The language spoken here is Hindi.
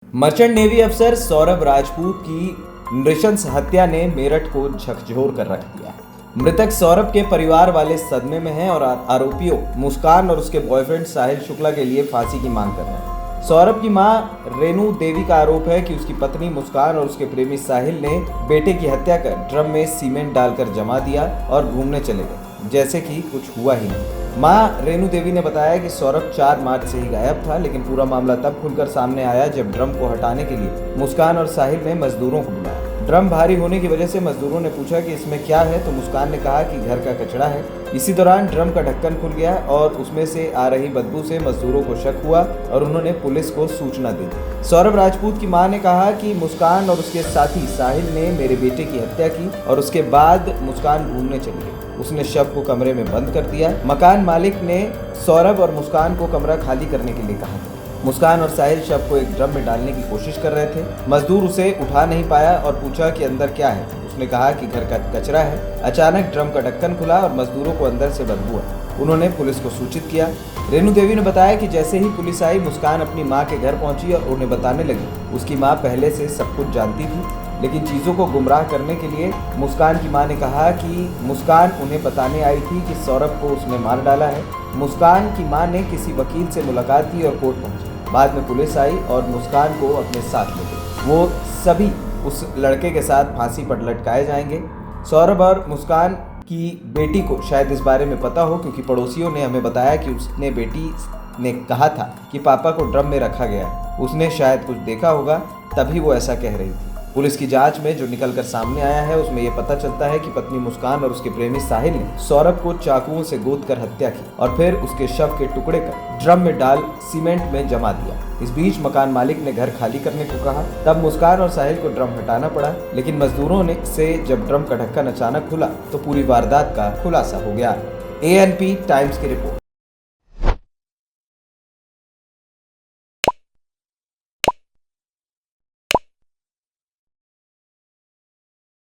मर्चेंट नेवी अफसर सौरभ राजपूत की नृशंस हत्या ने मेरठ को झकझोर कर रख दिया है। मृतक सौरभ के परिवार वाले सदमे में हैं और आरोपियों मुस्कान और उसके बॉयफ्रेंड साहिल शुक्ला के लिए फांसी की मांग कर रहे हैं। सौरभ की मां रेणु देवी का आरोप है कि उसकी पत्नी मुस्कान और उसके प्रेमी साहिल ने बेटे की हत्या कर ड्रम में सीमेंट डालकर जमा दिया और घूमने चले गए, जैसे कि कुछ हुआ ही नहीं। मां रेणु देवी ने बताया कि सौरभ 4 मार्च से ही गायब था, लेकिन पूरा मामला तब खुलकर सामने आया जब ड्रम को हटाने के लिए मुस्कान और साहिल ने मजदूरों को बुलाया। ड्रम भारी होने की वजह से मजदूरों ने पूछा कि इसमें क्या है, तो मुस्कान ने कहा कि घर का कचरा है। इसी दौरान ड्रम का ढक्कन खुल गया और उसमें से आ रही बदबू से मजदूरों को शक हुआ और उन्होंने पुलिस को सूचना दी। सौरभ राजपूत की मां ने कहा कि मुस्कान और उसके साथी साहिल ने मेरे बेटे की हत्या की और उसके बाद मुस्कान घूमने चली गई। उसने शव को कमरे में बंद कर दिया। मकान मालिक ने सौरभ और मुस्कान को कमरा खाली करने के लिए कहा था। मुस्कान और साहिल शव को एक ड्रम में डालने की कोशिश कर रहे थे। मजदूर उसे उठा नहीं पाया और पूछा कि अंदर क्या है। उसने कहा कि घर का कचरा है। अचानक ड्रम का ढक्कन खुला और मजदूरों को अंदर से बदबू आई। उन्होंने पुलिस को सूचित किया। रेणु देवी ने बताया कि जैसे ही पुलिस आई, मुस्कान अपनी मां के घर पहुंची और उन्हें बताने लगी। उसकी मां पहले से सब कुछ जानती थी, लेकिन चीज़ों को गुमराह करने के लिए मुस्कान की मां ने कहा कि मुस्कान उन्हें बताने आई थी कि सौरभ को उसने मार डाला है। मुस्कान की मां ने किसी वकील से मुलाकात की और कोर्ट पहुंची। बाद में पुलिस आई और मुस्कान को अपने साथ ले गई। वो सभी उस लड़के के साथ फांसी पर लटकाए जाएंगे। सौरभ और मुस्कान की बेटी को शायद इस बारे में पता हो, क्योंकि पड़ोसियों ने हमें बताया कि उसने बेटी ने कहा था कि पापा को ड्रम में रखा गया है। उसने शायद कुछ देखा होगा, तभी वो ऐसा कह रही थी। पुलिस की जांच में जो निकलकर सामने आया है, उसमें यह पता चलता है कि पत्नी मुस्कान और उसके प्रेमी साहिल ने सौरभ को चाकुओं से गोद कर हत्या की और फिर उसके शव के टुकड़े कर ड्रम में डाल सीमेंट में जमा दिया। इस बीच मकान मालिक ने घर खाली करने को कहा। तब मुस्कान और साहिल को ड्रम हटाना पड़ा, लेकिन मजदूरों ने से जब ड्रम का ढक्कन अचानक खुला तो पूरी वारदात का खुलासा हो गया। ANP टाइम्स की रिपोर्ट।